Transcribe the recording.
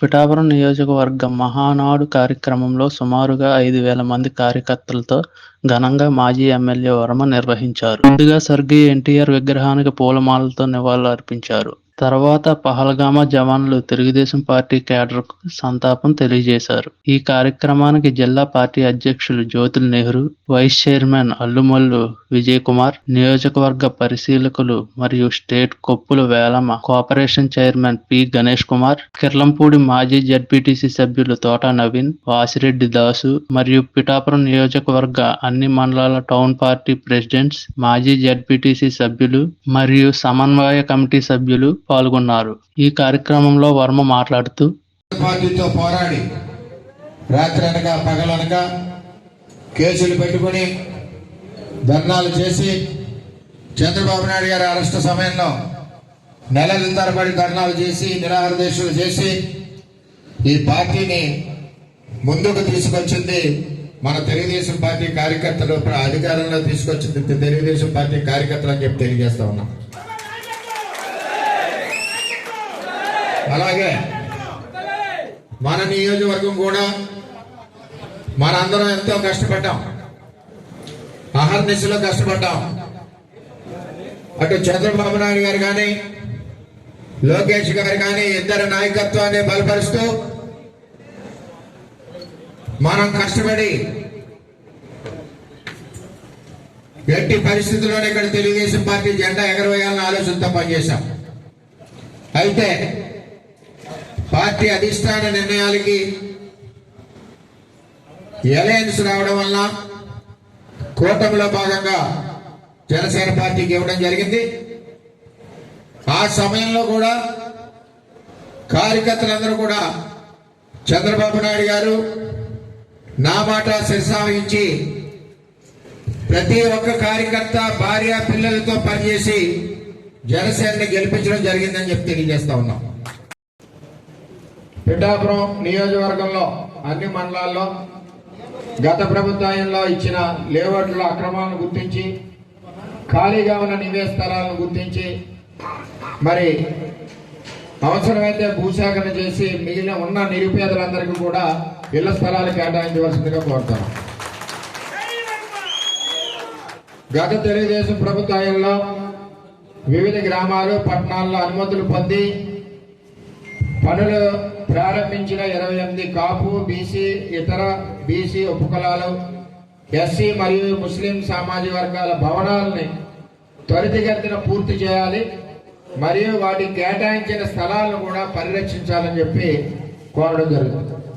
పిఠాపురం నియోజకవర్గం మహానాడు కార్యక్రమంలో సుమారుగా 5,000 మంది కార్యకర్తలతో ఘనంగా మాజీ ఎమ్మెల్యే వర్మ నిర్వహించారు. ముందుగా స్వర్గీయ ఎన్టీఆర్ విగ్రహానికి పూలమాలలతో నివాళులర్పించారు. తర్వాత పహల్గామా జవాన్లు తెలుగుదేశం పార్టీ కేడర్కు సంతాపం తెలియజేశారు. ఈ కార్యక్రమానికి జిల్లా పార్టీ అధ్యక్షులు జ్యోతుల్ నెహ్రూ, వైస్ చైర్మన్ అల్లుమల్లు విజయ్ కుమార్, నియోజకవర్గ పరిశీలకులు మరియు state Koppula Velamma corporation chairman P Ganesh Kumar, Kirlampudi మాజీ జడ్పీటీసీ సభ్యులు తోట నవీన్, వాసిరెడ్డి దాసు మరియు పిఠాపురం నియోజకవర్గ అన్ని మండలాల టౌన్ పార్టీ ప్రెసిడెంట్స్, మాజీ జడ్పీటీసీ సభ్యులు మరియు సమన్వయ కమిటీ సభ్యులు పాల్గొన్నారు. ఈ కార్యక్రమంలో వర్మ మాట్లాడుతూ పార్టీతో పోరాడి రాత్రనక పగలనక కేసులు పెట్టుకుని ధర్నాలు చేసి చంద్రబాబు నాయుడు గారి అరెస్ట్ సమయంలో నెలల తరబడి ధర్నాలు చేసి నిరాహార దీక్షలు చేసి ఈ పార్టీని ముందుకు తీసుకొచ్చింది మన తెలుగుదేశం పార్టీ కార్యకర్తలు. అధికారంలో తీసుకొచ్చింది తెలుగుదేశం పార్టీ కార్యకర్తలు అని చెప్పి తెలియజేస్తా ఉన్నాం. అలాగే మన నియోజకవర్గం కూడా మనందరం ఎంతో కష్టపడ్డాం, అహర్నిశలో కష్టపడ్డాం. అటు చంద్రబాబు నాయుడు గారు కానీ లోకేష్ గారు కానీ ఇద్దరు నాయకత్వాన్ని బలపరుస్తూ మనం కష్టపడి ఎట్టి పరిస్థితుల్లోనే ఇక్కడ తెలుగుదేశం పార్టీ జెండా ఎగరవేయాలని ఆలోచనతో పనిచేశాం. అయితే పార్టీ అధిష్టాన నిర్ణయాలకి అలయన్స్ రావడం వల్ల కూటమిలో భాగంగా జనసేన పార్టీకి ఇవ్వడం జరిగింది. ఆ సమయంలో కూడా కార్యకర్తలందరూ కూడా చంద్రబాబు నాయుడు గారు నా మాట శిరసావహించి ప్రతి ఒక్క కార్యకర్త భార్య పిల్లలతో పనిచేసి జనసేనని గెలిపించడం జరిగిందని చెప్పి తెలియజేస్తా ఉన్నాం. పిఠాపురం నియోజకవర్గంలో అన్ని మండలాల్లో గత ప్రభుత్వంలో ఇచ్చిన లేఅవుట్ల అక్రమాలను గుర్తించి ఖాళీగా ఉన్న నివేశ స్థలాలను గుర్తించి మరి అవసరమైతే భూసేకరణ చేసి మిగిలిన ఉన్న నిరుపేదలందరికీ కూడా ఇళ్ల స్థలాలు కేటాయించవలసిందిగా కోరుతాను. గత తెలుగుదేశం ప్రభుత్వంలో వివిధ గ్రామాలు పట్టణాల్లో అనుమతులు పొంది పనులు ప్రారంభించిన 28 కాపు, బీసీ, ఇతర బీసీ ఉపకులాలు, ఎస్సీ మరియు ముస్లిం సామాజిక వర్గాల భవనాలని త్వరితగతిన పూర్తి చేయాలి మరియు వాటికి కేటాయించిన స్థలాలను కూడా పరిరక్షించాలని చెప్పి కోరడం జరుగుతుంది.